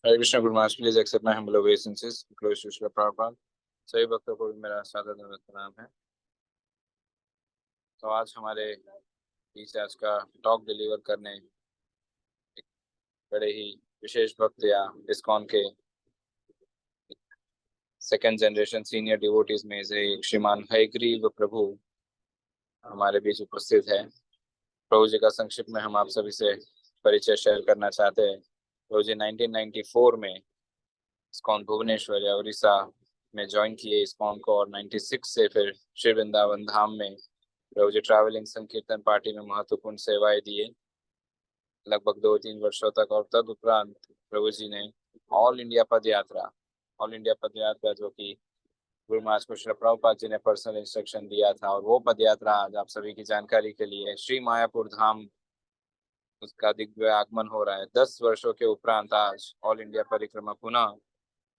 हरे कृष्ण गुरुमास, please accept my humble obeisances. Close to Srila Prabhupada. सभी भक्तों को भी मेरा सादर प्रणाम है. तो आज हमारे बीच आज का टॉक डिलीवर करने एक बड़े ही विशेष भक्त या इस्कॉन के सेकंड जनरेशन सीनियर डिवोटीज में से एक श्रीमान हयग्रीव प्रभु हमारे बीच उपस्थित है. प्रभु जी का संक्षिप्त में हम आप सभी से परिचय शेयर करना चाहते हैं. प्रभु जी 1994 में इस्कॉन भुवनेश्वर या उड़ीसा में ज्वाइन किए इस्कॉन को, और 96 से फिर श्री वृंदावन धाम में प्रभु जी ट्रैवलिंग संकीर्तन पार्टी में महत्वपूर्ण सेवाएं दिए लगभग 2-3 वर्षों तक. और तदुपरांत प्रभु जी ने ऑल इंडिया पद यात्रा जो कि गुरु महाराज को श्री प्रभुपाद जी ने पर्सनल इंस्ट्रक्शन दिया था, और वो पद यात्रा आज आप सभी की जानकारी के लिए श्री मायापुर धाम उसका दिव्य आगमन हो रहा है. 10 वर्षों के उपरांत आज ऑल इंडिया परिक्रमा पुनः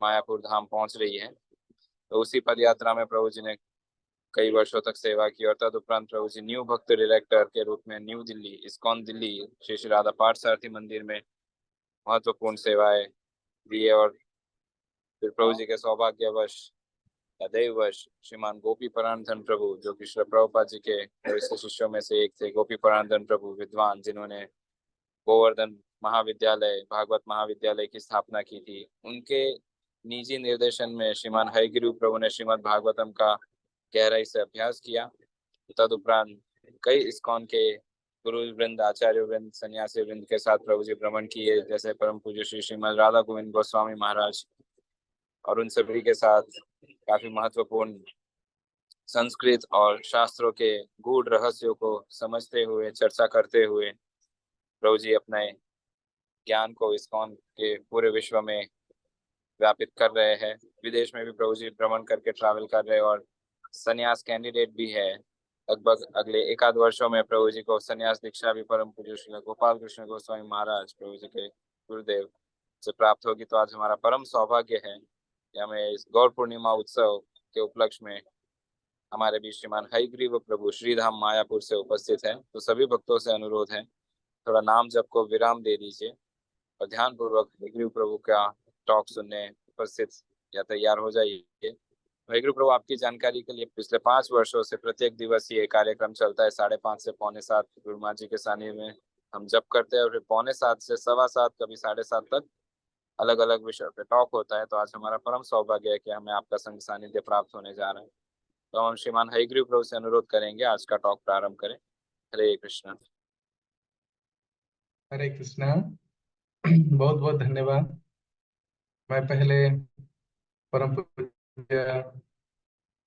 मायापुर धाम पहुंच रही है. तो उसी पद यात्रा में प्रभु जी ने कई वर्षों तक सेवा की, और तदुपरांत प्रभु जी न्यू भक्त डायरेक्टर के रूप में न्यू दिल्ली इस्कॉन दिल्ली श्री श्री राधा पाठ सारथी मंदिर में महत्वपूर्ण सेवाएं दी है. और फिर प्रभु जी के सौभाग्यवश या दैववश श्रीमान गोपी परानंदन प्रभु, जो कि श्री प्रभुपाद जी के वरिष्ठ शिष्यों में से एक थे, गोपी परानंदन प्रभु विद्वान, जिन्होंने गोवर्धन महाविद्यालय भागवत महाविद्यालय की स्थापना की थी, उनके निजी निर्देशन में श्रीमान हयग्रीव प्रभु ने श्रीमद् भागवतम का गहराई से अभ्यास किया. तदुपरांत कई इस्कॉन के गुरु वृंद, आचार्य वृंद, सन्यासी वृंद के साथ प्रभु जी भ्रमण किए, जैसे परम पूज्य श्री श्रीमद राधा गोविंद गोस्वामी महाराज, और उन सभी के साथ काफी महत्वपूर्ण संस्कृत और शास्त्रों के गूढ़ रहस्यों को समझते हुए, चर्चा करते हुए प्रभु जी अपने ज्ञान को इस्कॉन के पूरे विश्व में व्यापित कर रहे हैं. विदेश में भी प्रभु जी भ्रमण करके ट्रैवल कर रहे हैं, और संन्यास कैंडिडेट भी है. लगभग अगले 1-2 वर्षों में प्रभु जी को संन्यास दीक्षा भी परम पूज्य श्री गोपाल कृष्ण गोस्वामी महाराज प्रभु जी के गुरुदेव से प्राप्त होगी. तो आज हमारा परम सौभाग्य है कि हमें इस गौर पूर्णिमा उत्सव के उपलक्ष्य में हमारे बीच श्रीमान हयग्रीव प्रभु श्रीधाम मायापुर से उपस्थित है. तो सभी भक्तों से अनुरोध है, थोड़ा नाम जप को विराम दे दीजिए और ध्यान पूर्वक हयग्रीव प्रभु का टॉक सुनने उपस्थित या तैयार हो जाइए. हयग्रीव प्रभु, आपकी जानकारी के लिए पिछले 5 वर्षों से प्रत्येक दिवस ये कार्यक्रम चलता है. 5:30 से 6:45 गुरु महाराज जी के सानिध्य में हम जप करते हैं, और फिर 6:45 से 7:15, कभी 7:30 तक अलग अलग विषय पे टॉक होता है. तो आज हमारा परम सौभाग्य है कि हमें आपका संग सानिध्य प्राप्त होने जा रहा है. तो हम श्रीमान हयग्रीव प्रभु से अनुरोध करेंगे आज का टॉक प्रारंभ करें. हरे कृष्ण. हरे कृष्णा. बहुत बहुत धन्यवाद. मैं पहले परम पूज्य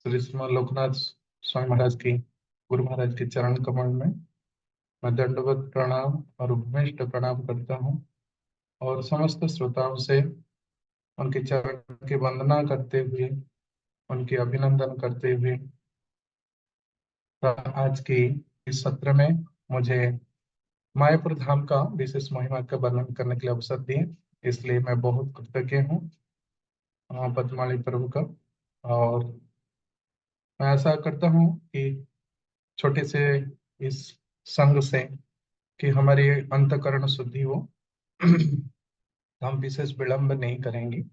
श्री श्रीमान लोकनाथ स्वामी महाराज की, गुरु महाराज के चरण कमल में मैं दंडवत प्रणाम और उपविष्ट प्रणाम करता हूँ, और समस्त श्रोताओं से उनके चरण की वंदना करते हुए, उनके अभिनंदन करते हुए आज की इस सत्र में मुझे मायापुर धाम का विशेष महिमा का वर्णन करने के लिए अवसर दिए, इसलिए मैं बहुत कृतज्ञ हूँ पद्माली प्रभु का. और मैं आशा करता हूँ कि छोटे से इस संग से कि हमारी अंतकरण शुद्धि हो. हम विशेष विलंब नहीं करेंगे.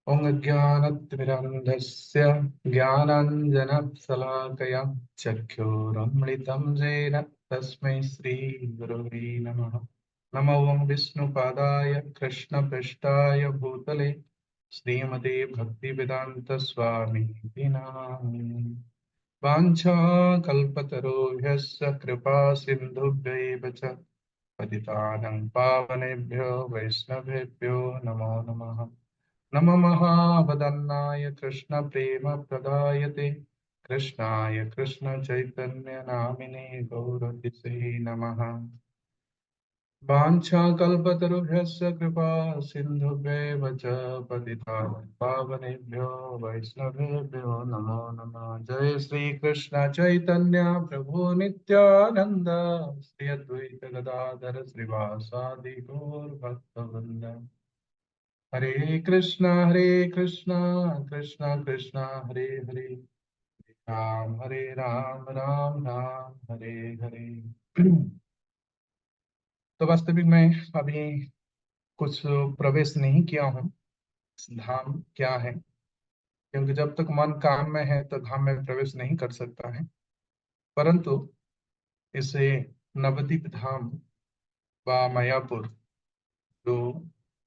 ओम ज्ञानतिमिरन्धस्य ज्ञानाञ्जनशलाकया चक्षुरुन्मिलितं येन तस्मै श्रीगुरवे नमः. नमो विष्णुपादाय कृष्णपृष्ठाय भूतले श्रीमते भक्तिवेदांत स्वामी नामिने. वाञ्छाकल्पतरुभ्यश्च कृपा सिन्धुभ्यैव च पतितानां पावनेभ्यो वैष्णवेभ्यो नमो नमः. नमो महावदन्नाय कृष्ण प्रेम प्रदायते कृष्णाय कृष्ण चैतन्य नामिने गौरतिसे नमः. वाञ्छाकल्पतरुभ्यश्च कृपा सिन्धुभ्यैव च पतितानां पावनेभ्यो वैष्णवेभ्यो नमो नमः. जय श्री कृष्ण चैतन्य प्रभु नित्यानंद, श्री अद्वैत गदाधर श्रीवासादि गौर भक्तवृंद. हरे कृष्णा कृष्ण कृष्ण हरे हरे, हरे राम राम राम हरे हरे. तो वास्तविक में अभी कुछ प्रवेश नहीं किया हूँ धाम क्या है, क्योंकि जब तक मन काम में है तो धाम में प्रवेश नहीं कर सकता है। परंतु इसे नवद्वीप धाम व मायापुर, जो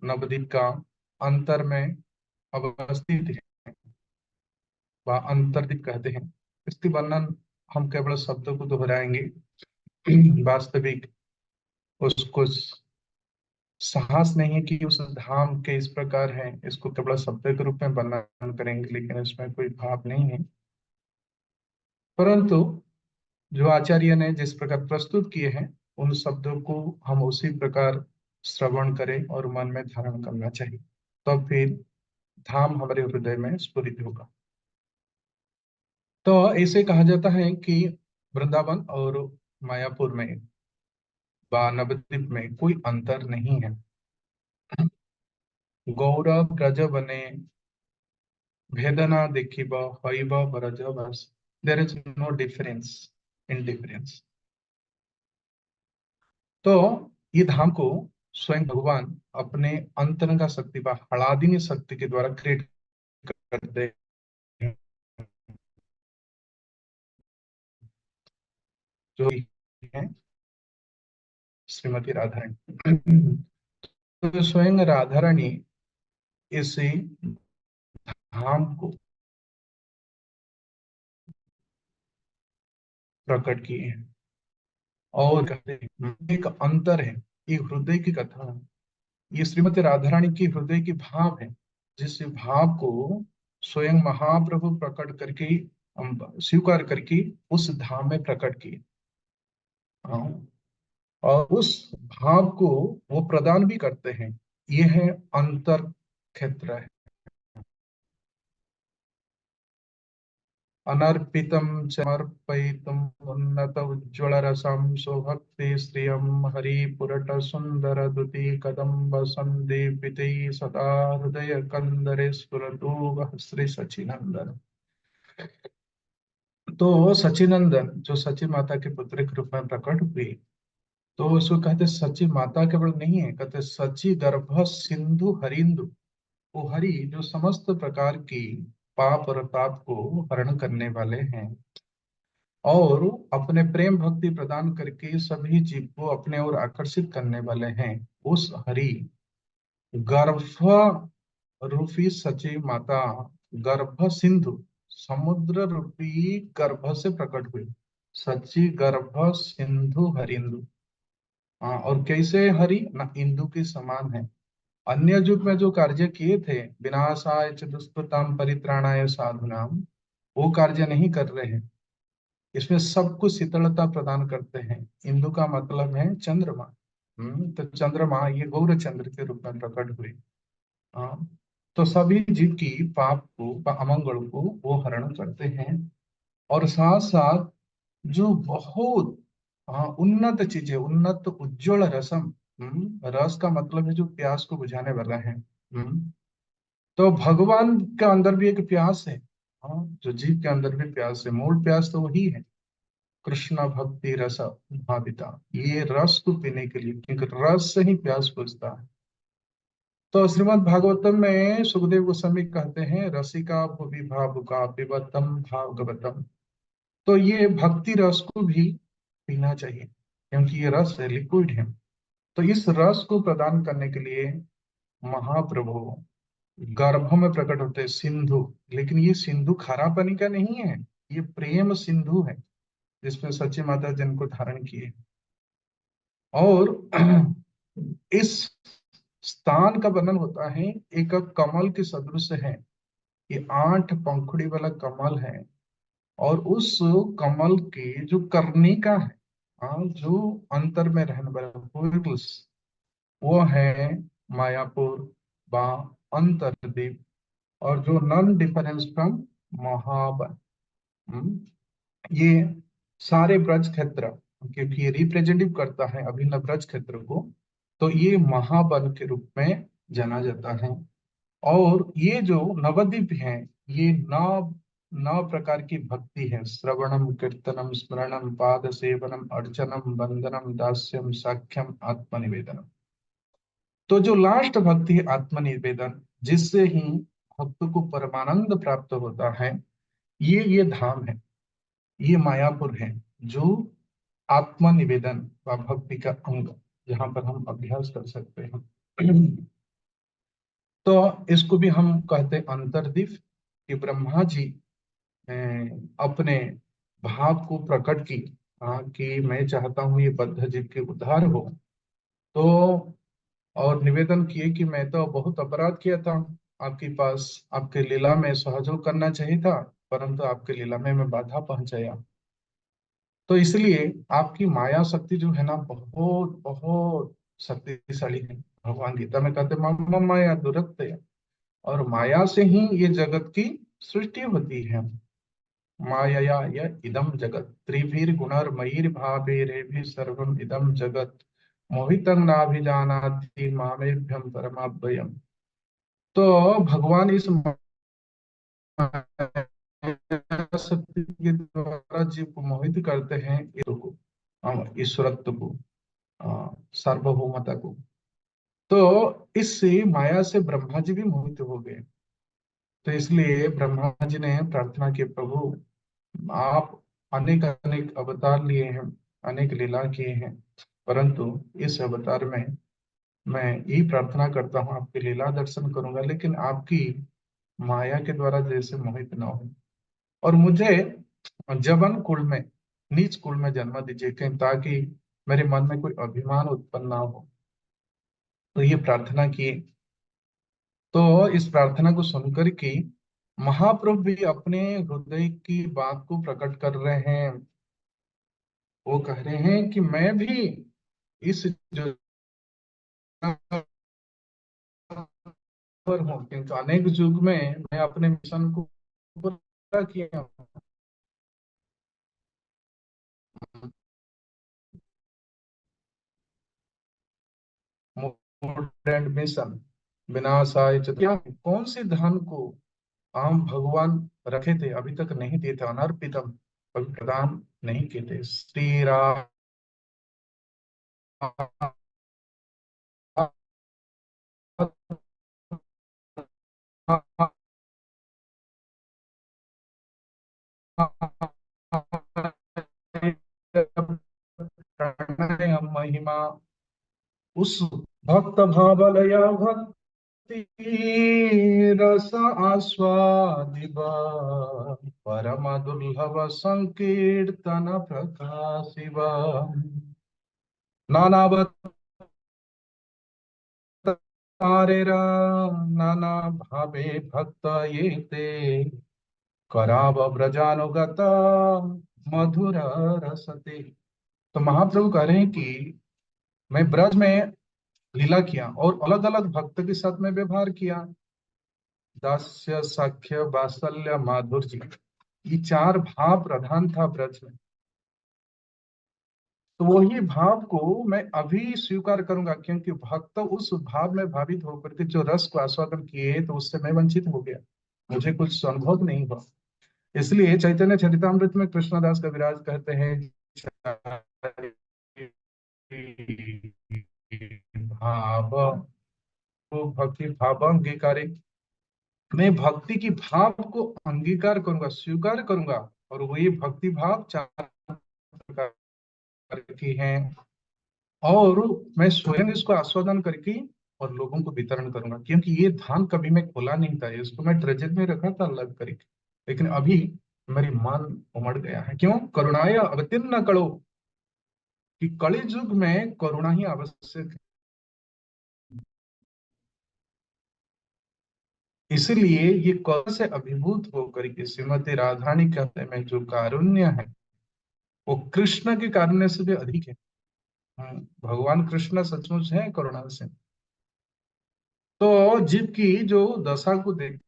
नवद्वीप का अंतर में अवस्थित है व अंतर्द्वीप कहते हैं, इसकी वर्णन हम केवल शब्दों को दोहराएंगे। वास्तविक उसको साहस नहीं है कि उस धाम के इस प्रकार है, इसको केवल शब्द के रूप में वर्णन करेंगे, लेकिन इसमें कोई भाव नहीं है। परंतु जो आचार्य ने जिस प्रकार प्रस्तुत किए हैं, उन शब्दों को हम उसी प्रकार श्रवण करें और मन में धारण करना चाहिए, तो फिर धाम हमारे हृदय में स्फुरित होगा। तो ऐसे कहा जाता है कि वृंदावन और मायापुर में व नवद्वीप में कोई अंतर नहीं है। गौरव ब्रज बने भेदना देखिब हईब ब्रज बस, there is no difference in difference. तो ये धाम को स्वयं भगवान अपने अंतरंगा शक्ति व हलादिनी शक्ति के द्वारा क्रिएट करते हैं, जो है श्रीमती राधा रानी। तो स्वयं राधा रानी इसी धाम को प्रकट किए हैं और कहते हैं एक अंतर है, ये हृदय की कथा है, ये श्रीमती राधा रानी की हृदय की भाव है, जिस भाव को स्वयं महाप्रभु प्रकट करके स्वीकार करके उस धाम में प्रकट किए। हाँ, और उस भाव को वो प्रदान भी करते हैं। ये है अंतर क्षेत्र है। अनर्पितम समर्पयितुम उन्नत उज्ज्वल रसम सौभक्ति श्रियम हरिपुरट सुंदर दुति कदम्ब संदीपिते सदा हृदय कंदरे स्फुरतु वः श्री सचिनंदन। तो सचिनंदन जो सची माता के पुत्र के रूप में प्रकट हुए, तो उसको कहते सची माता केवल नहीं है, कहते सची गर्भ सिंधु हरिंदु। वो हरि जो समस्त प्रकार की पाप और ताप को हरण करने वाले हैं और अपने प्रेम भक्ति प्रदान करके सभी जीव को अपने ओर आकर्षित करने वाले हैं, उस हरि गर्भ रूपी सची माता गर्भ सिंधु समुद्र रूपी गर्भ से प्रकट हुई, सची गर्भ सिंधु हरिंदु। हाँ, और कैसे हरि ना इंदु के समान है। अन्य युग में जो कार्य किए थे, विनाशाय च दुष्कृताम परित्राणाय साधुनाम, वो कार्य नहीं कर रहे हैं। इसमें सबको शीतलता प्रदान करते हैं। इंदु का मतलब है चंद्रमा। तो चंद्रमा ये गौर चंद्र के रूप में प्रकट हुए। हाँ, तो सभी जीव की पाप को अमंगल को वो हरण करते हैं। और साथ साथ जो बहुत उन्नत चीजें, उन्नत उज्ज्वल रसम, रस का मतलब है जो प्यास को बुझाने वाला है। तो भगवान के अंदर भी एक प्यास है। हाँ, जो जीव के अंदर भी प्यास है, मूल प्यास तो वही है, कृष्ण भक्ति रस भाविता, ये रस को पीने के लिए, क्योंकि रस से ही प्यास बुझता है। तो श्रीमद् भागवतम में सुखदेव गोस्वामी कहते हैं रसिका भुवि भावुका पिबतम भागवतम। तो ये भक्ति रस को भी पीना चाहिए, क्योंकि ये रस है, लिक्विड है। तो इस रस को प्रदान करने के लिए महाप्रभु गर्भ में प्रकट होते हैं सिंधु। लेकिन ये सिंधु खारा पानी का नहीं है, ये प्रेम सिंधु है, जिसमें सच्ची माता जिनको धारण किए। और इस स्थान का वर्णन होता है, एक कमल के सदृश है, ये 8 पंखुड़ी वाला कमल है। और उस कमल की जो कर्णिका है, जो अंतर में रहने वाला फूल्स, वो है मायापुर व अंतरद्वीप, और जो नॉन डिफरेंस फ्रॉम महाबन। ये सारे ब्रज क्षेत्र, क्योंकि ये रिप्रेजेंटिव करता है अभिन्न ब्रज क्षेत्र को, तो ये महाबन के रूप में जाना जाता है। और ये जो नवद्वीप है, ये नौ नौ प्रकार की भक्ति है, श्रवणम कीर्तनम स्मरणम पाद सेवनम अर्चनम वंदनम दास्यम साख्यम आत्मनिवेदनम। तो जो लास्ट भक्ति है आत्मनिवेदन, जिससे ही भक्त को परमानंद प्राप्त होता है, ये धाम है, ये मायापुर है, जो आत्मनिवेदन व भक्ति का अंग, जहाँ पर हम अभ्यास कर सकते हैं। तो इसको भी हम कहते हैं अंतर्दीप, कि ब्रह्मा जी अपने भाव को प्रकट की, कि मैं चाहता हूं ये बद्ध जीव के उद्धार हो। तो और निवेदन किए कि मैं तो बहुत अपराध किया था आपके पास, आपके लीला में सहयोग करना चाहिए था, परंतु आपके लीला में मैं बाधा पहुंचाया। तो इसलिए आपकी माया शक्ति जो है ना, बहुत बहुत शक्तिशाली है। भगवान गीता में कहते मम माया दुरत्य, और माया से ही ये जगत की सृष्टि होती है। मायया य इदम जगत त्रिभिर गुणर्मयिर भावैरेभिः सर्वम इदम जगत मोहितं नाभिजानाति मामेभ्यम परमाव्ययम्। तो भगवान इस माया शक्ति के द्वारा जीव को मोहित करते हैं, ईश्वर को, ईश्वरत्व को, सार्वभौमता को। तो इससे माया से ब्रह्मा जी भी मोहित हो गए। तो इसलिए ब्रह्मा जी ने प्रार्थना की, प्रभु आप अनेक अनेक अवतार लिए हैं, अनेक लीला किए हैं, परंतु इस अवतार में मैं यही प्रार्थना करता हूँ, आपकी लीला दर्शन करूंगा, लेकिन आपकी माया के द्वारा जैसे मोहित न हो, और मुझे जवन कुल में, नीच कुल में जन्म दीजिए, ताकि मेरे मन में कोई अभिमान उत्पन्न ना हो। तो ये प्रार्थना की। तो इस प्रार्थना को सुनकर के महाप्रभु भी अपने हृदय की बात को प्रकट कर रहे हैं। वो कह रहे हैं कि मैं भी इस जो पर हूँ, किंतु अनेक युग में मैं अपने मिशन को पूरा किया हूँ। एंड मिशन विनाशाय च, क्या कौन सी धन को हम भगवान रखे थे, अभी तक नहीं दिए थे, अनर्पितम, अभी प्रदान नहीं किए थे। श्री राम महिमा उस भक्त भावलया भक्ति रस आस्वादिब, परम दुर्लभ संकीर्तन प्रकाशिव, नानावतारेरा नाना भावे भक्त ये ते, कराव ब्रजानुगत मधुर रसते। तो महाप्रभु कह रहे हैं कि मैं ब्रज में लीला किया और अलग अलग भक्त के साथ में व्यवहार किया। दास्य सख्य वात्सल्य माधुर्य, ये चार भाव प्रधान था ब्रज में। तो वही भाव को मैं अभी स्वीकार करूंगा, क्योंकि भक्त उस भाव में भावित होकर के जो रस को आस्वादन किए, तो उससे मैं वंचित हो गया, मुझे कुछ अनुभव नहीं हुआ। इसलिए चैतन्य चरितामृत में कृष्णदास कविराज कहते हैं, भाव को भक्ति भाव अंगीकारे, मैं भक्ति की भाव को अंगीकार करूंगा, स्वीकार करूंगा, और वही भक्ति भाव चार प्रकार की हैं, और मैं स्वयं इसको आस्वादन करके और लोगों को वितरण करूंगा। क्योंकि ये धान कभी मैं खोला नहीं था, इसको मैं ट्रेजर में रखा था अलग करके, लेकिन अभी मेरी मन उमड़ गया है। क्यों? करुणाय अवतीर्ण करो, कि कलि युग में करुणा ही आवश्यक है। इसलिए ये करुणा से अभिभूत होकर के श्रीमती राधारानी कहते में जो कारुण्य है, वो कृष्ण के कारुण्य से भी अधिक है। भगवान कृष्ण सचमुच है करुणा से। तो जीव की जो दशा को देख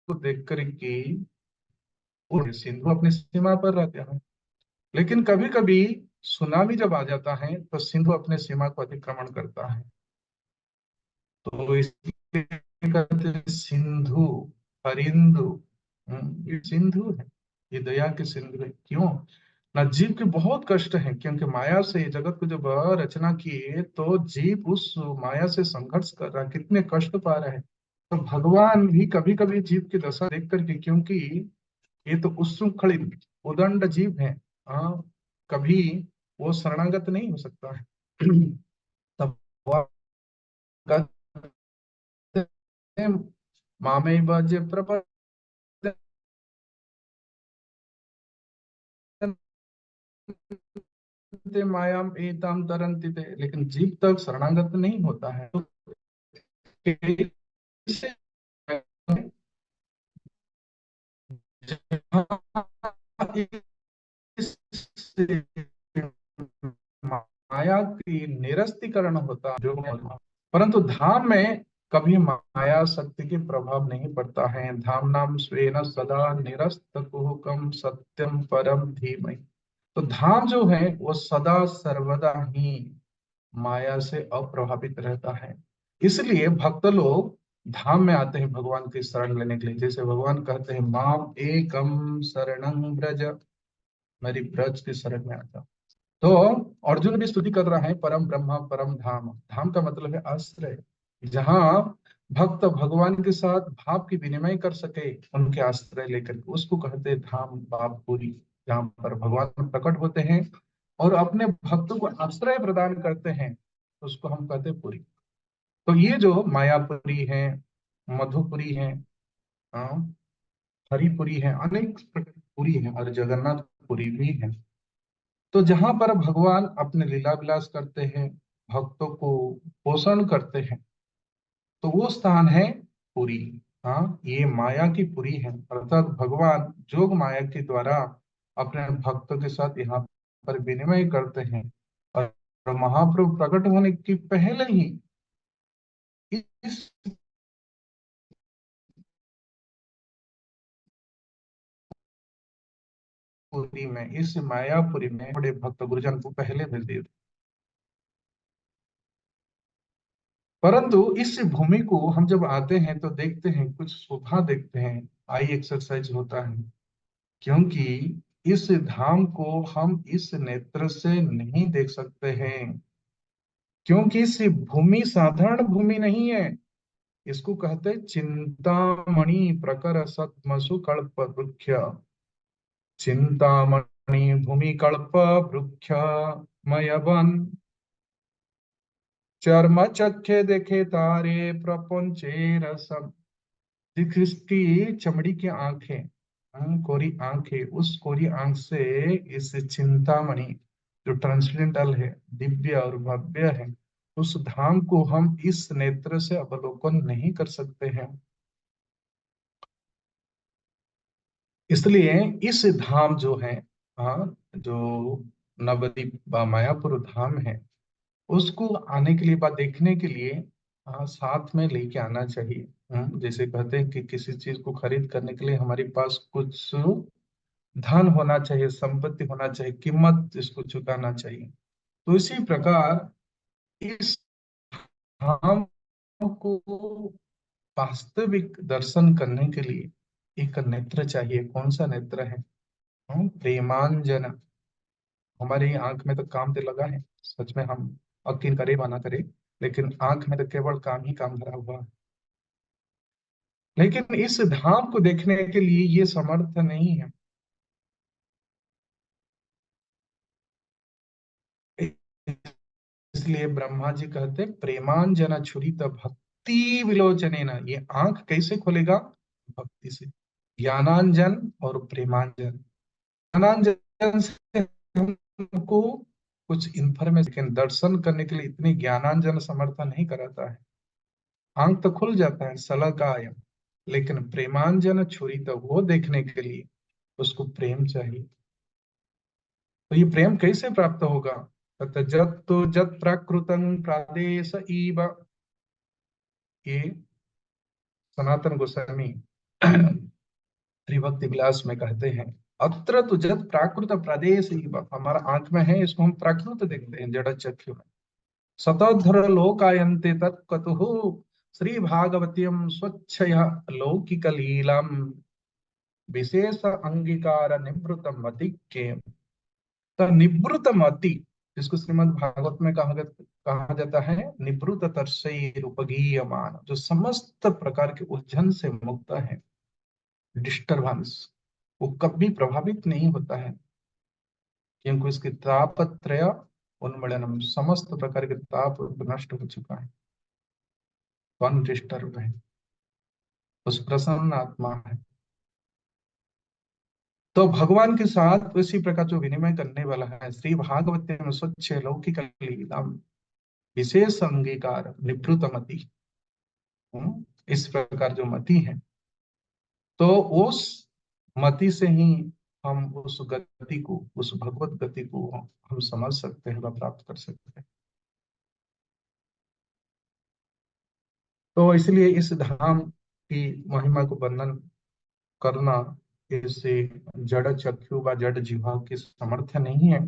को देख कर के और सिंधु अपनी सीमा पर रहते हैं, लेकिन कभी कभी सुनामी जब आ जाता है तो सिंधु अपने सीमा को अतिक्रमण करता है। तो कहते हैं सिंधु, हरिंदु। ये सिंधु है, ये दया के सिंधु है। क्यों ना, जीव के बहुत कष्ट है, क्योंकि माया से जगत को जब रचना किए तो जीव उस माया से संघर्ष कर रहा है, कितने कष्ट पा रहे हैं। तो भगवान भी कभी कभी जीव की दशा देख करके, क्योंकि ये तो उच्छृंखलित उदंड जीव है, हाँ, कभी वो शरणागत नहीं हो सकता है। तब वो कहते हैं, मामैव जे प्रपद्यते मायाम एताम तरन्ति ते, लेकिन जीव तक शरणागत नहीं होता है। तो कैसे, इस माया की निरस्तीकरण होता है जो, परंतु धाम में कभी माया शक्ति के प्रभाव नहीं पड़ता है। धाम नाम स्वेन सदा निरस्त कुहकम सत्यम परम धीमहि। तो धाम जो है वो सदा सर्वदा ही माया से अप्रभावित रहता है। इसलिए भक्त लोग धाम में आते हैं भगवान की शरण लेने के लिए। जैसे भगवान कहते हैं, माम एकम शरणं ब्रज, मेरी ब्रज की शरण में आता। तो अर्जुन भी स्तुति कर रहा है, परम ब्रह्म परम धाम। धाम का मतलब है आश्रय, जहाँ भक्त भगवान के साथ भाव की विनिमय कर सके, उनके आश्रय लेकर के, उसको कहते हैं धाम बापपुरी। जहाँ पर भगवान प्रकट होते हैं और अपने भक्तों को आश्रय प्रदान करते हैं, उसको हम कहते हैं पुरी। तो ये जो मायापुरी है, मधुपुरी है, हाँ, हरिपुरी है, अनेक प्रकार की पुरी है, और जगन्नाथपुरी भी है। तो जहां पर भगवान अपने लीला विलास करते हैं, भक्तों को पोषण करते हैं, तो वो स्थान है पुरी। हाँ, ये माया की पुरी है, अर्थात भगवान जोग माया के द्वारा अपने भक्तों के साथ यहाँ पर विनिमय करते हैं। और महाप्रभु प्रकट होने की पहले ही इस पुरी में, इस मायापुरी में बड़े भक्त गुरुजन को पहले भेज दिए थे। परंतु इस भूमि को हम जब आते हैं तो देखते हैं, कुछ शोभा देखते हैं, आई एक्सरसाइज होता है। क्योंकि इस धाम को हम इस नेत्र से नहीं देख सकते हैं, क्योंकि इस भूमि साधारण भूमि नहीं है। इसको कहते हैं चिंतामणि प्रकर सत्मसु कल्प वृक्ष। चिंतामणि भूमि कल्प वृक्ष मय वन, चर्म चखे देखे तारे प्रपंचे रसम। जिसकी चमड़ी की आंखें, कोरी आंखें, उस कोरी आंख से इस चिंतामणि जो ट्रांसेंडेंटल है, दिव्य और भव्य है, उस धाम को हम इस नेत्र से अवलोकन नहीं कर सकते हैं। इसलिए इस धाम जो है, हाँ, जो नवद्वीप व मायापुर धाम है, उसको आने के लिए, बात देखने के लिए, हाँ, साथ में लेके आना चाहिए। जैसे कहते हैं कि किसी चीज को खरीद करने के लिए हमारे पास कुछ धन होना चाहिए, संपत्ति होना चाहिए, कीमत इसको चुकाना चाहिए। तो इसी प्रकार इस धाम को वास्तविक दर्शन करने के लिए एक नेत्र चाहिए। कौन सा नेत्र है? प्रेमांजन। हमारी आंख में तो काम तो लगा है, सच में हम यकीन करे व ना करे, लेकिन आंख में तो केवल काम ही काम भरा हुआ है। लेकिन इस धाम को देखने के लिए ये समर्थ नहीं है। इसलिए ब्रह्मा जी कहते प्रेमांजन छुरित भक्ति विलोचने न। ये आंख कैसे खोलेगा? भक्ति से। ज्ञानांजन और प्रेमांजन। ज्ञानांजन से हमको कुछ इंफॉर्मेशन, दर्शन करने के लिए इतनी ज्ञानांजन समर्थन नहीं कराता है। आंख तो खुल जाता है, सलकायम, लेकिन प्रेमांजन छुरी तो वो देखने के लिए उसको प्रेम चाहिए। तो ये प्रेम कैसे प्राप्त होगा? तत् जत तो जत प्राकृतं प्रादेश इव। ये सनातन गोस्वामी त्रिभक्ति विलास में कहते हैं, अत्र तो जत प्राकृत प्रदेश इव। हमारा आंख में है, इसको हम प्राकृत देखते हैं जड़ चक्षु में। शतधर लोकायन्ते तत्कतुः श्री भागवतीयम स्वच्छया लौकिक लीलाम विशेष अंगीकार निवृत्त मति के। तो निवृत्त मति, जिसको श्रीमद् भागवत में कहा जाता है निवृत्त तर्षैर उपगीयमान, जो समस्त प्रकार के उलझन से मुक्त है, डिस्टर्बेंस, वो कभी प्रभावित नहीं होता है, क्योंकि उसकी तापत्रय उन्मूलनम, समस्त प्रकार के ताप नष्ट हो चुका है, अनडिस्टर्ब है, उस प्रसन्न आत्मा है। तो भगवान के साथ इसी प्रकार जो विनिमय करने वाला है, श्री भागवत में स्वच्छ लौकिक लीला विशेष अंगीकार निवृत्त मति, इस प्रकार जो मति है, तो उस मति से ही हम उस गति को, उस भगवत गति को हम समझ सकते हैं व प्राप्त कर सकते हैं। तो इसलिए इस धाम की महिमा को वर्णन करना इससे जड़ चक्षु व जड़ जिह्वा की सामर्थ्य नहीं है।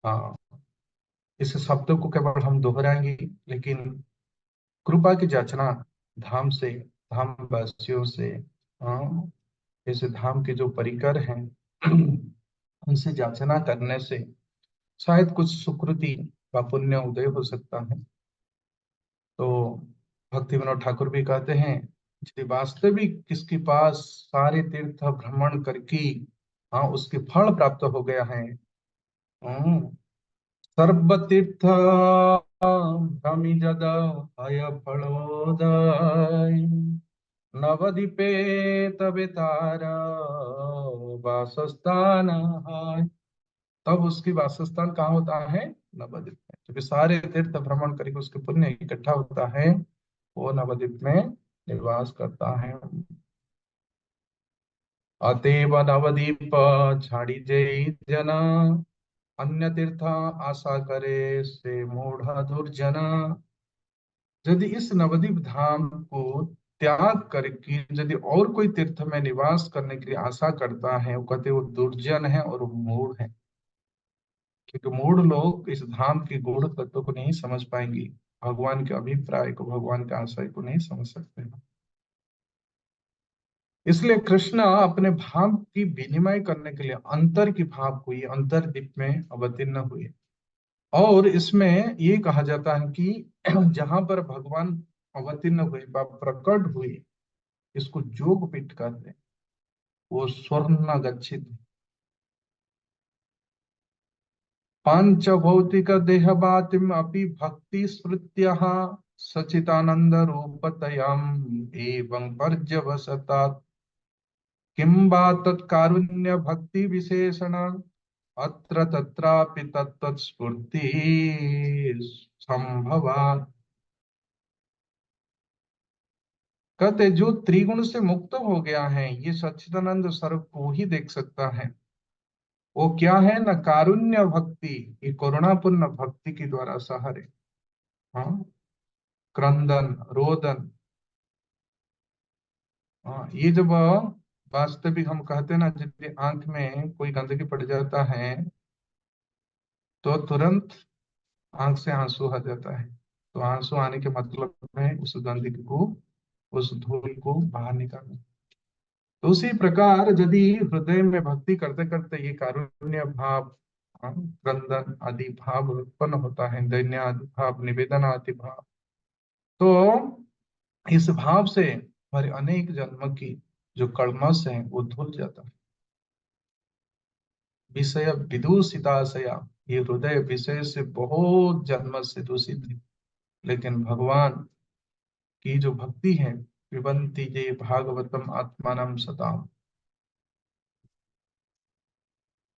हाँ, इस शब्द को केवल हम दोहराएंगे, लेकिन कृपा की जाचना धाम से, धाम वासियों से, हाँ, इस धाम के जो परिकर हैं उनसे जाचना करने से शायद कुछ सुकृति व पुण्य उदय हो सकता है। तो भक्ति विनोद ठाकुर भी कहते हैं, यदि वास्तविक किसके पास सारे तीर्थ भ्रमण करके, हाँ, उसके फल प्राप्त हो गया है, हम्म, सर्वतीर्थ भ्रमिजद अय फलोदय नवदीपे तबे तारा वासस्थान है। तब उसकी वासस्थान कहाँ होता है? नवद्वीप में। क्योंकि सारे तीर्थ भ्रमण करके उसके पुण्य इकट्ठा होता है, वो नवद्वीप में निवास करता है। अतएव नवदीप छाड़ी जय जना, अन्य तीर्थ आशा करे से मूढ़ दुर्जना। यदि इस नवदीप धाम को त्याग करके यदि और कोई तीर्थ में निवास करने के लिए आशा करता है, वो कहते वो दुर्जन है और वो मूढ़ है। क्योंकि मूढ़ लोग इस धाम के गूढ़ तत्व को नहीं समझ पाएंगे, भगवान के अभिप्राय को, भगवान के आशय को नहीं समझ सकते हैं। इसलिए कृष्ण अपने भाव की विनिमय करने के लिए अंतर की भाव को, ये अंतरदीप में अवतीर्ण हुए। और इसमें ये कहा जाता है कि जहां पर भगवान अवतीर्ण हुए व प्रकट हुए, इसको जोग पीठ कहते हैं, वो स्वर्ण गच्छित पांच भौतिक देह बातिम अपि भक्ति स्मृत्य सचितानंद रूपतयम एवं पर्यवसता किं वा तत्कारुण्य भक्ति विशेषण अत्र तत्रापि तत्तत्स्फूर्ति संभवात्। कहते जो त्रिगुण से मुक्त हो गया है, ये सच्चिदानंद स्वरूप को ही देख सकता है। वो क्या है ना, कारुण्य भक्ति, ये करुणापूर्ण भक्ति के द्वारा सहारे, हाँ, क्रंदन रोदन, हाँ, ये जब वास्तविक हम कहते हैं ना, यदि आंख में कोई गंदगी पड़ जाता है तो तुरंत आंख से आंसू आ जाता है। तो आंसू आने के मतलब है उस गंदगी को, उस धूल को बाहर निकालना। तो उसी प्रकार यदि हृदय में भक्ति करते करते ये कारुण्य भाव, क्रंदन आदि भाव उत्पन्न होता है, दैन्य आदि भाव, निवेदन आदि भाव, तो इस भाव से हमारे अनेक जन्म की जो कल्मश है वो धुल जाता है। विषय विदूषिताशया, ये हृदय विषय से बहुत जन्म से दूषित है, लेकिन भगवान की जो भक्ति है, पिबन्ति ये भागवतम आत्मानम सताम।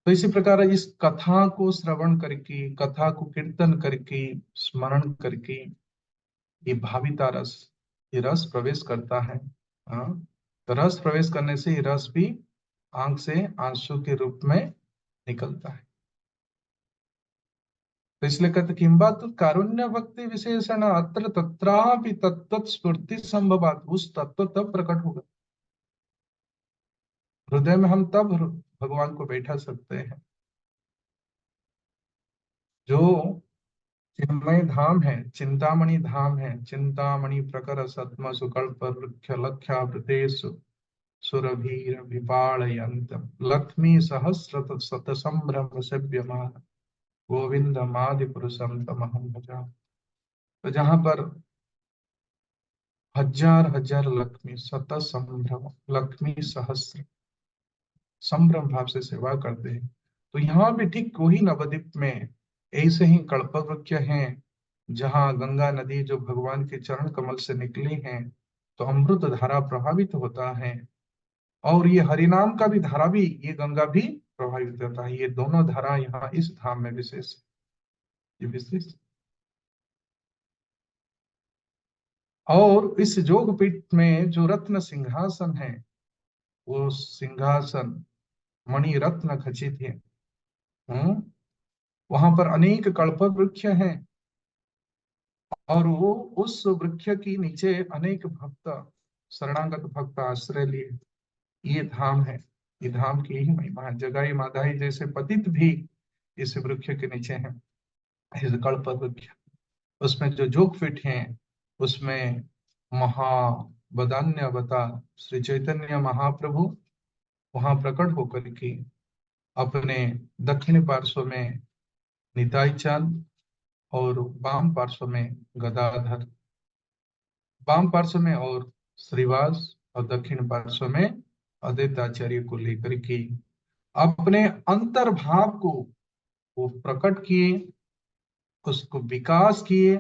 तो इसी प्रकार इस कथा को श्रवण करके, कथा को कीर्तन करके, स्मरण करके ये भाविता रस, ये रस प्रवेश करता है। हाँ, तो रस प्रवेश करने से ये रस भी आंख से आंसू के रूप में निकलता है। तो इसलिए कहते किंबा तो कारुण्य भक्ति विशेषण अत्र तत्रापि तत्त स्फूर्ति संभवात, उस तत्व तब प्रकट होगा हृदय में, हम तब भगवान को बैठा सकते हैं जो चिन्मय धाम है, चिंतामणि धाम है, चिंतामणि प्रकर सत्म सुकल्प वृक्ष लक्षावृतेषु सुरभीर विपालयन्त लक्ष्मी सहस्र शत संभ्रम सेव्यमान गोविंद मादि पुरुषम तमहं भजा। तो जहां पर हजार हजार लक्ष्मी शत संभ्रम, लक्ष्मी सहस्र संभ्रम भाव से सेवा करते हैं, तो यहाँ भी ठीक वही नवद्वीप में ऐसे ही कल्पवृक्ष हैं, जहाँ गंगा नदी जो भगवान के चरण कमल से निकली हैं, तो अमृत धारा प्रभावित होता है, और ये हरिनाम का भी धारा भी, ये गंगा भी प्रभावित होता है। ये दोनों धारा यहाँ इस धाम में विशेष, ये विशेष। और इस जोगपीठ में जो रत्न सिंहासन है, वो सिंहासन मणि रत्न खचित है। वहां पर अनेक कल्प वृक्ष हैं, और वो उस वृक्ष की नीचे अनेक भक्त, शरणागत भक्त आश्रय लिए। ये धाम है, ये धाम की ही महिमा है। जगाई माधाई जैसे पतित भी इस वृक्ष के नीचे हैं, इस कल्प वृक्ष। उसमें जो जोगपीठ है, उसमें महावदान्य अवतार श्री चैतन्य महाप्रभु वहां प्रकट होकर के अपने दक्षिण पार्श्व में निताई चांद, और वाम पार्श्व में गदाधर, वाम पार्श्व में और श्रीवास, और दक्षिण पार्श्व में अद्वैताचार्य को लेकर के अपने अंतर्भाव को वो प्रकट किए, उसको विकास किए,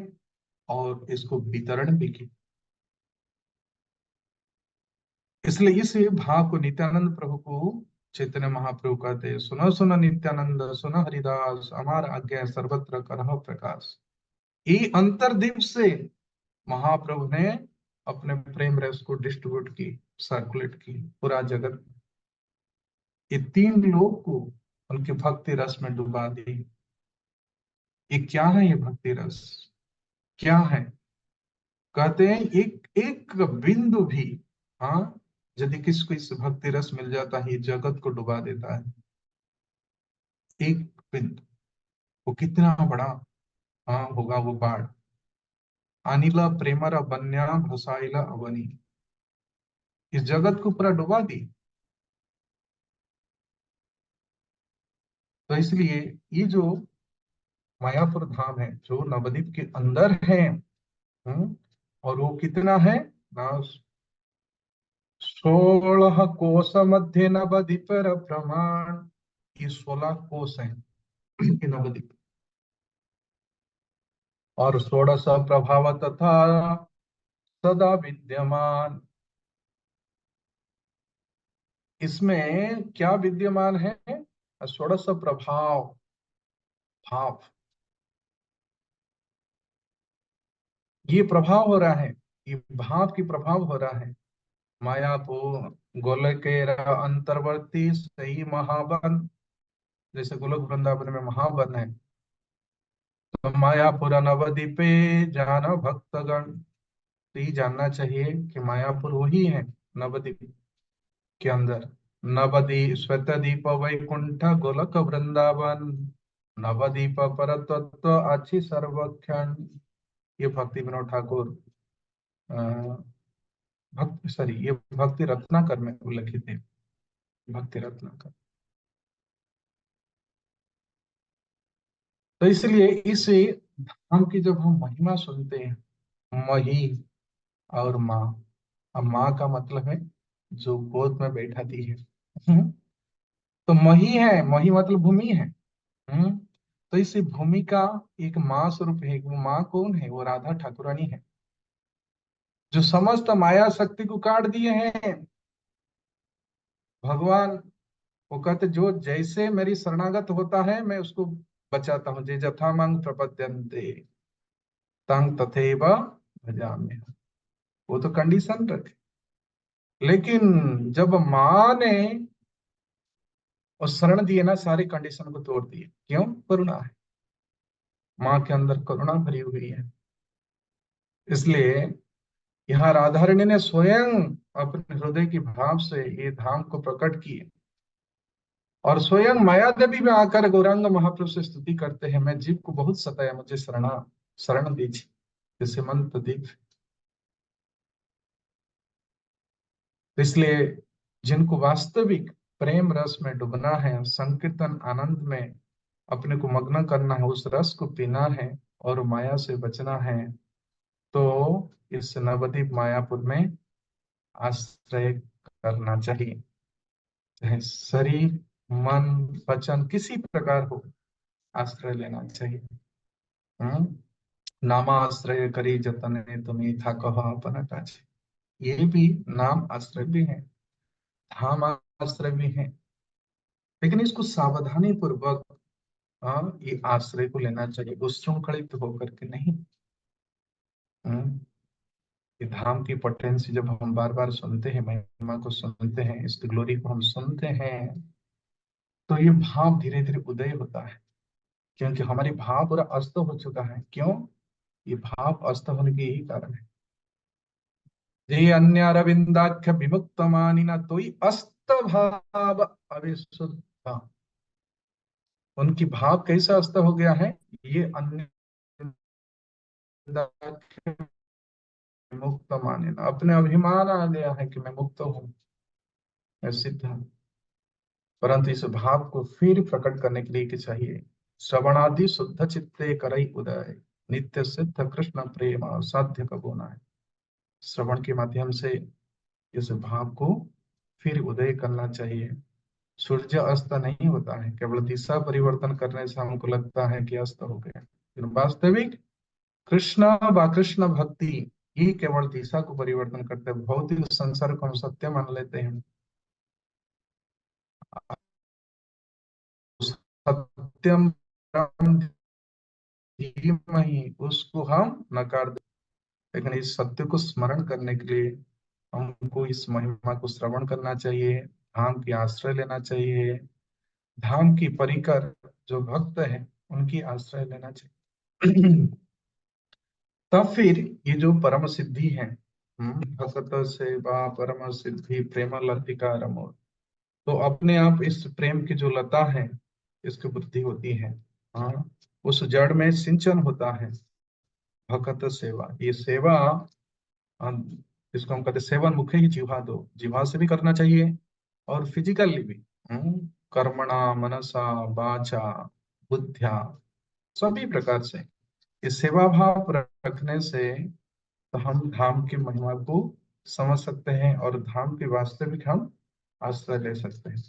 और इसको वितरण भी किए। इसलिए इस भाव को नित्यानंद प्रभु को चैतन्य महाप्रभु कहते हैं, सुनो सुनो नित्यानंद सुनो हरिदास, हमार आज्ञा सर्वत्र करह प्रकाश। ये अंतर्दीप से महाप्रभु ने अपने प्रेम रस को डिस्ट्रीब्यूट की, सर्कुलेट की पूरा जगत में। ये तीन लोग को उनके भक्ति रस में डुबा दी। ये क्या है, ये भक्ति रस क्या है? कहते हैं एक एक बिंदु भी, हाँ, यदि किसको इस भक्ति रस मिल जाता है, ये जगत को डुबा देता है। एक बिंदु, वो कितना बड़ा, हाँ, होगा वो बाढ़। अनिला प्रेमरा बन्या भसाइला अवनी, इस जगत को पूरा डुबा दी। तो इसलिए ये जो मायापुर धाम है, जो नवद्वीप के अंदर है, और वो कितना है ना, 16 कोश मध्य नवद्वीप प्रमाण। ये 16 कोश है नवद्वीप, और 16 प्रभाव तथा सदा विद्यमान। इसमें क्या विद्यमान है? 16 प्रभाव, भाव, ये प्रभाव हो रहा है, ये भाव की प्रभाव हो रहा है। मायापुर गोलकेर अंतर्वर्ती सही महावन, जैसे गोलक वृंदावन में महावन है, तो मायापुर नवद्वीपे जान भक्तगण। तो ये जानना चाहिए कि मायापुर वही है नवद्वीप के अंदर। नवद्वीप श्वेतदीप वैकुंठ गोलक वृंदावन, नवद्वीप परतत्व अच्छी सर्वक्षण। ये भक्ति विनोद ठाकुर भक्ति, सॉरी, ये भक्ति रत्नाकर में उल्लिखित है, भक्ति रत्नाकर। तो इसलिए इस धाम की जब हम महिमा सुनते हैं, मही और माँ, अब माँ का मतलब है जो गोद में बैठा दी है। तो मही है, मही मतलब भूमि है। तो इस भूमि का एक माँ स्वरूप है। वो माँ कौन है? वो राधा ठाकुरानी है, जो समस्त माया शक्ति को काट दिए हैं भगवान। वो कहते जो जैसे मेरी शरणागत होता है मैं उसको बचाता हूँ, जे जथा मांग प्रपद्यन्ते तंग तथैव भजाम्य। वो तो कंडीशन रखे, लेकिन जब माँ ने उस शरण दिए ना, सारी कंडीशन को तोड़ दिए। क्यों? करुणा है, माँ के अंदर करुणा भरी हुई है। इसलिए यहाँ राधारणी ने स्वयं अपने हृदय की भाव से ये धाम को प्रकट किए, और स्वयं माया देवी में आकर गौरांग महाप्रभु से स्तुति करते हैं, मैं जीव को बहुत सताया, मुझे शरण दीजिए, जैसे मंत्र दीप। इसलिए जिनको वास्तविक प्रेम रस में डूबना है, संकीर्तन आनंद में अपने को मग्न करना है, उस रस को पीना है और माया से बचना है, तो इस नवद्वीप मायापुर में आश्रय करना चाहिए। चाहे शरीर, मन, वचन किसी प्रकार हो, आश्रय लेना चाहिए। हम्म नामाश्रय करी जतने तुम्हें था कह अपन काज। ये भी नाम आश्रय भी है, धाम आश्रय भी है, लेकिन इसको सावधानी पूर्वक ये आश्रय को लेना चाहिए, उच्छृंखलित होकर के नहीं। हम्म, ये धाम की पोटेंसी जब हम बार बार सुनते हैं, महिमा को सुनते हैं, इसकी ग्लोरी को हम सुनते हैं, तो ये भाव धीरे धीरे उदय होता है। क्योंकि हमारी भाव पूरा अस्त हो चुका है। क्यों? ये भाव अस्त होने के यही कारण है। ये अन्य अरविंदाख्य विमुक्त मानिना तो ही अस्त भाव अविशुद्ध। उनकी भाव कैसा अस्त हो गया है? ये अन्य मुक्त माने ना, अपने अभिमान आ गया है कि मैं मुक्त हूँ, मैं सिद्ध हूँ। परंतु इस भाव को फिर प्रकट करने के लिए क्या चाहिए? श्रवणादि शुद्ध चित्ते करई उदय, नित्य सिद्ध कृष्ण प्रेम साध्य कबोना है। श्रवण के माध्यम से इस भाव को फिर उदय करना चाहिए। सूर्य अस्त नहीं होता है, केवल दिशा परिवर्तन करने से हमको लगता है कि अस्त हो गया, लेकिन वास्तविक कृष्ण व कृष्ण भक्ति ही केवल दिशा को परिवर्तन करते हैं। भौतिक संसार को हम सत्य मान लेते हैं, सत्यम परम धीमहि उसको हम नकार दे। लेकिन इस सत्य को स्मरण करने के लिए हमको इस महिमा को श्रवण करना चाहिए, धाम की आश्रय लेना चाहिए, धाम की परिकर जो भक्त है उनकी आश्रय लेना चाहिए। तब फिर ये जो परम सिद्धि है, भगत सेवा परम सिद्धि प्रेम लतिका रमोर, तो अपने आप इस प्रेम की जो लता है इसकी वृद्धि होती है। हाँ, उस जड़ में सिंचन होता है। भगत सेवा, ये सेवा, इसको हम कहते हैं सेवन मुखे ही जिह्वा दो, जिह्वा से भी करना चाहिए और फिजिकली भी। कर्मणा मनसा वाचा बुद्ध्या, सभी प्रकार से इस सेवा भाव रखने से तो हम धाम की महिमा को समझ सकते हैं और धाम के वास्तविक हम आश्रय ले सकते हैं।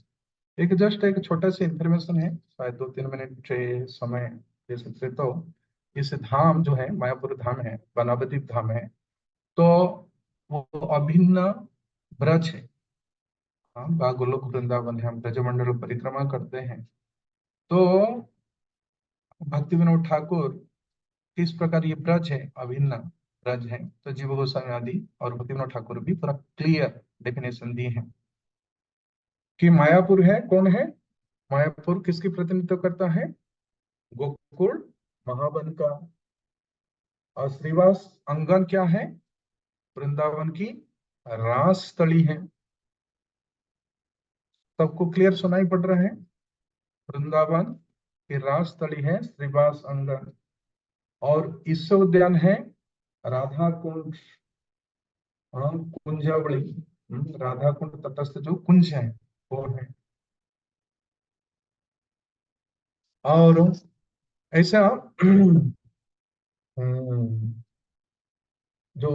एक छोटा सा इंफॉर्मेशन है, शायद 2-3 मिनट समय दे सकते तो। इस धाम जो है मायापुर धाम है, वनावद्वीप धाम है, तो वो अभिन्न ब्रज है। हाँ, गोलोक वृंदावन है, हम ब्रजमंडल परिक्रमा करते हैं। तो भक्ति विनोद ठाकुर किस प्रकार ये ब्रज है, अभिन्न ब्रज है, तो जीव गोस्वामी आदि और भक्ति विनोद ठाकुर भी पूरा क्लियर डेफिनेशन दिए हैं कि मायापुर है कौन है। मायापुर किसकी प्रतिनिधित्व करता है? गोकुल महावन का। और श्रीवास अंगन क्या है? वृंदावन की रास स्थली है। सबको क्लियर सुनाई पड़ रहा है? वृंदावन की रास स्थली है श्रीवास अंगन। और ईश्वर उद्यान है राधा कुंज, कुंजावली। राधा कुंड तटस्थ जो कुंज है वो है। और ऐसा हम्म, जो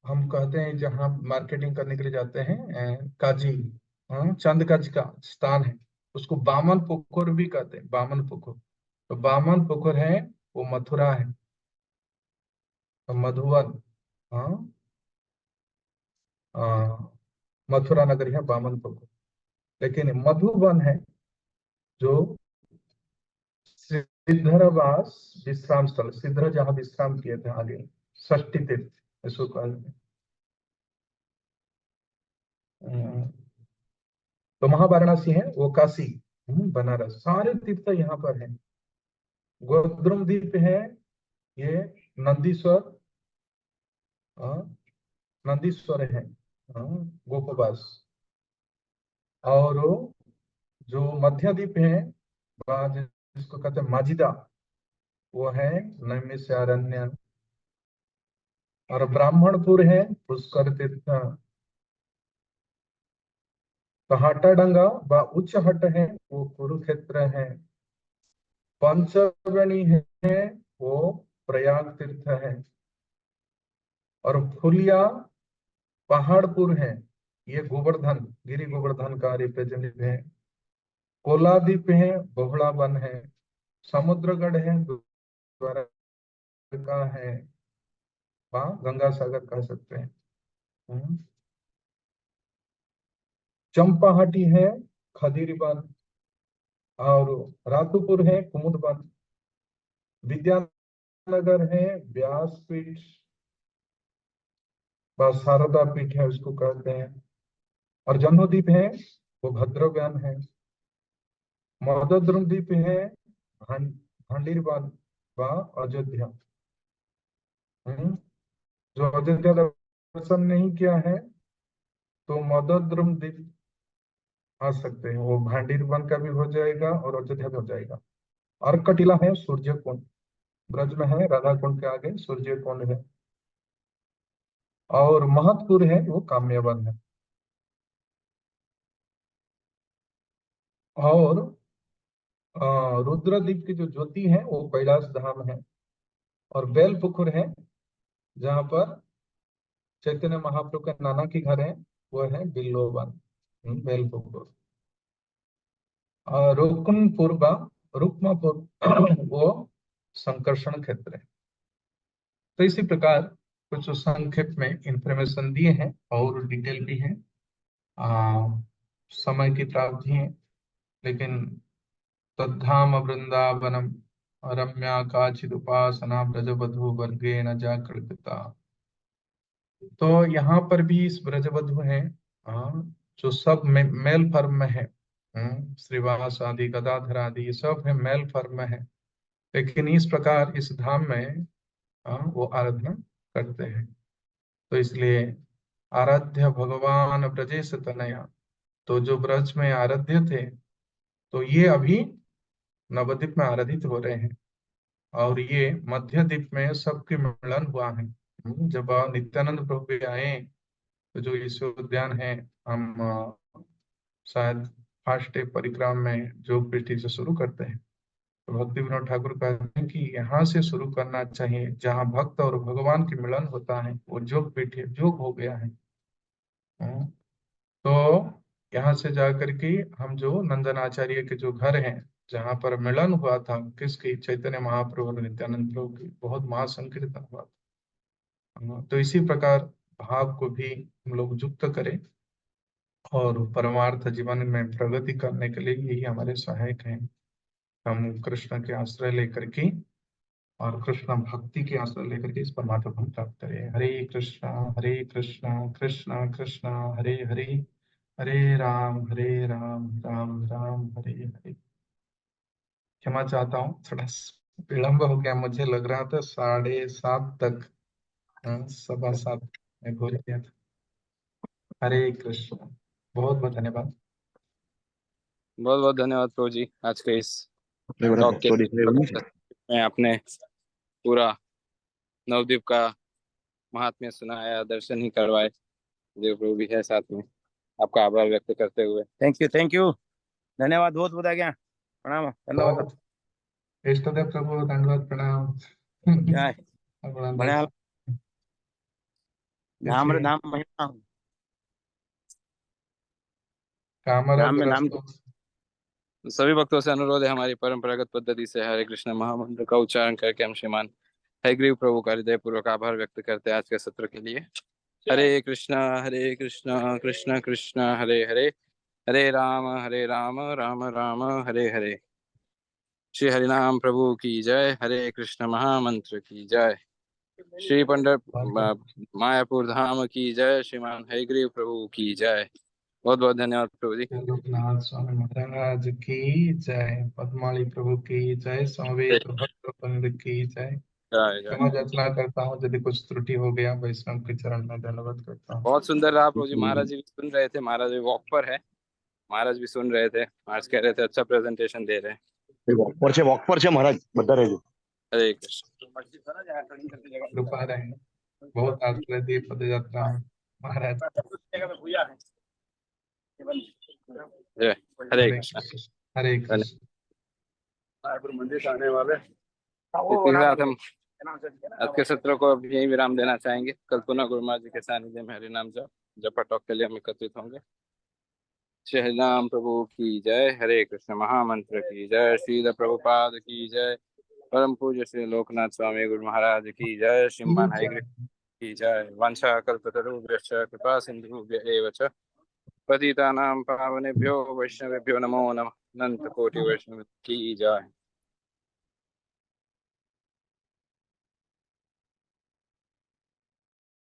हम कहते हैं जहाँ मार्केटिंग करने के लिए जाते हैं, काजी, चंद काजी का स्थान है, उसको बामन पोखर भी कहते हैं, बामन पोखर। तो बामन पोखर है वो मथुरा है, तो मधुवन, हाँ, मथुरा नगरी है बामन पोखर। लेकिन मधुवन है जो सिद्धरवास विश्राम स्थल, सिद्धर जहाँ विश्राम किए थे आगे, षष्ठी तीर्थ इसको कहते हैं। तो महावाराणसी है वो काशी, बनारस, सारे तीर्थ यहाँ पर है। गोद्रुम द्वीप है ये, नंदीश्वर, नंदीश्वर है, गोपवास। और जो मध्य द्वीप है जिसको कहते हैं माजिदा, वो है नैमिषारण्य। और ब्राह्मणपुर है पुष्कर तीर्थ। तो हाटाडंगा व उच्चहट है वो कुरुक्षेत्र है। पंचवणी है वो प्रयाग तीर्थ है। और फुलिया पहाड़पुर है, ये गोवर्धन गिरी गोवर्धन का रिप्रेजेंटेटिव है। कोलादीप है, बोहड़ा वन है। समुद्रगढ़ है, द्वारका है, वहाँ गंगा सागर कह सकते हैं। चंपाहाटी है, खदीरी वन। और रातुपुर है, कुमुद वन। विद्यानगर है, व्यासपीठ व शारदा पीठ है, उसको कहते हैं। और जन्मद्वीप है वो भद्रव्यान है। मदद्रुम द्वीप है, भंडीरवाल व अयोध्या। जो अयोध्या दर्शन नहीं किया है तो मदद्रुम द्वीप आ सकते हैं, वो भांडीर वन का भी हो जाएगा और अयोध्या भी हो जाएगा। अर्कटिला है, सूर्य कुंड ब्रज में है, राधा कुंड के आगे सूर्य कुंड है। और महतपुर है वो काम्यवन है। और रुद्रदीप की जो ज्योति है वो कैलाश धाम है। और बेलपुकुर है, जहाँ पर चैतन्य महाप्रभु के नाना की घर है, वो है बिल्लोवन। बेलपुकुर। और रुकनपुर व रुक्मापुर वो संकर्षण क्षेत्र है। तो इसी प्रकार कुछ संक्षेप में इंफॉर्मेशन दिए हैं और डिटेल भी है। समय की प्राप्ति है, लेकिन तद्धाम वृंदावनम रम्या काचिद उपासना ब्रजवधु वर्गे न जाकृता। तो यहाँ पर भी इस ब्रजवधु है, जो सब मेल फर्म में है। श्रीवास आदि गदाधर आदि ये सब है मेल फर्म में है, लेकिन इस प्रकार इस धाम में वो आराधना करते हैं। तो इसलिए आराध्य भगवान ब्रजेश तनया, तो जो ब्रज में आराध्य थे तो ये अभी नवद्वीप में आराधित हो रहे हैं। और ये मध्य द्वीप में सबके मिलन हुआ है। जब नित्यानंद प्रभु भी आए तो जो ईश्वर उद्यान है, हम शायद फर्स्ट डे परिक्रमा में जोग पीठी से शुरू करते हैं। तो भक्ति विनोद ठाकुर कहते हैं कि यहाँ से शुरू करना चाहिए, जहाँ भक्त और भगवान के मिलन होता है वो जोग पीठी जोग हो गया है। तो यहाँ से जाकर के हम जो नंदन आचार्य के जो घर हैं, जहाँ पर मिलन हुआ था किसकी, चैतन्य महाप्रभु और नित्यानंद प्रभु की, बहुत महासंकीर्तन हुआ था। तो इसी प्रकार भाव को भी हम लोग युक्त करें और परमार्थ जीवन में प्रगति करने के लिए यही हमारे सहायक हैं। हम कृष्ण के आश्रय लेकर के और कृष्ण भक्ति के आश्रय लेकर के इस परमात्मा को हम प्राप्त करें। हरे कृष्ण कृष्ण कृष्ण हरे हरे, हरे राम राम राम हरे हरे। क्षमा चाहता हूँ, थोड़ा विलम्ब हो गया, मुझे लग रहा था 7:30 तक, 7:15 में भूल गया था। हरे कृष्ण, बहुत बहुत धन्यवाद। बहुत बहुत धन्यवाद प्रभु जी, आज के इस टॉक के में आपने पूरा नवद्वीप का महात्म्य सुनाया, दर्शन ही करवाए। देव प्रभु भी है साथ में, आपका आभार व्यक्त करते हुए थैंक यू धन्यवाद, बहुत बहुत आज्ञा, प्रणाम, धन्यवाद। बहुत इष्टदेव प्रभु दंडवत प्रणाम। जय बढ़िया नाम इसलिए नाम महिमा कामरा नाम में नाम सभी भक्तों से अनुरोध है, हमारी परंपरागत पद्धति से हरे कृष्ण महामंत्र का उच्चारण करके हम श्रीमान हयग्रीव प्रभु का हृदय पूर्वक आभार व्यक्त करते हैं आज के सत्र के लिए। हरे कृष्ण कृष्ण कृष्ण हरे हरे, हरे राम राम राम हरे हरे। श्री हरिनाम प्रभु की जय, हरे कृष्ण महामंत्र की जय, श्री मायापुर धाम की जय, श्रीमान हयग्रीव प्रभु की जय। बहुत बहुत धन्यवाद प्रभु जी। लोकनाथ स्वामी महाराज की जय, पद्माली प्रभु की जय, समवेत भक्त वृंद की जय। जय क्षमा जय। याचना करता हूँ यदि कुछ त्रुटि हो गया, वैष्णव के चरण में धन्यवाद करता हूँ। बहुत सुंदर रहा प्रभु जी, महाराज जी भी सुन रहे थे, महाराज जी वॉक पर है, महाराज भी सुन रहे थे, महाराज कह रहे थे अच्छा प्रेजेंटेशन दे रहे हैं। वॉक पर છે મહારાજ બધા રહેજો हरे कृष्ण। कृपा रहे, बहुत आशीर्वादी पद यात्रा में महाराज। जय हरे कृष्ण। हरे कृष्ण। मंदिर से आने वाले इसी के साथ हम आज के सत्र को अब यही विराम देना चाहेंगे। कल पुनः गुरु महाराज जी के सानिध्य में हरिनाम जप टॉक के लिए हम एकत्रित होंगे। श्री हरिनाम प्रभु की जय, हरे कृष्ण महामंत्र की जय, श्रील प्रभुपाद की जय, परम पूज्य श्री लोकनाथ स्वामी गुरु महाराज की जय, श्रीमान हरिग्रीव की जय। वंशा कल्पतरुभ्यश्च कृपा सिन्धुभ्य एव च पतितानां पावनेभ्यो वैष्णवेभ्यो नमो नमः। अनंत कोटि वैष्णव की जय।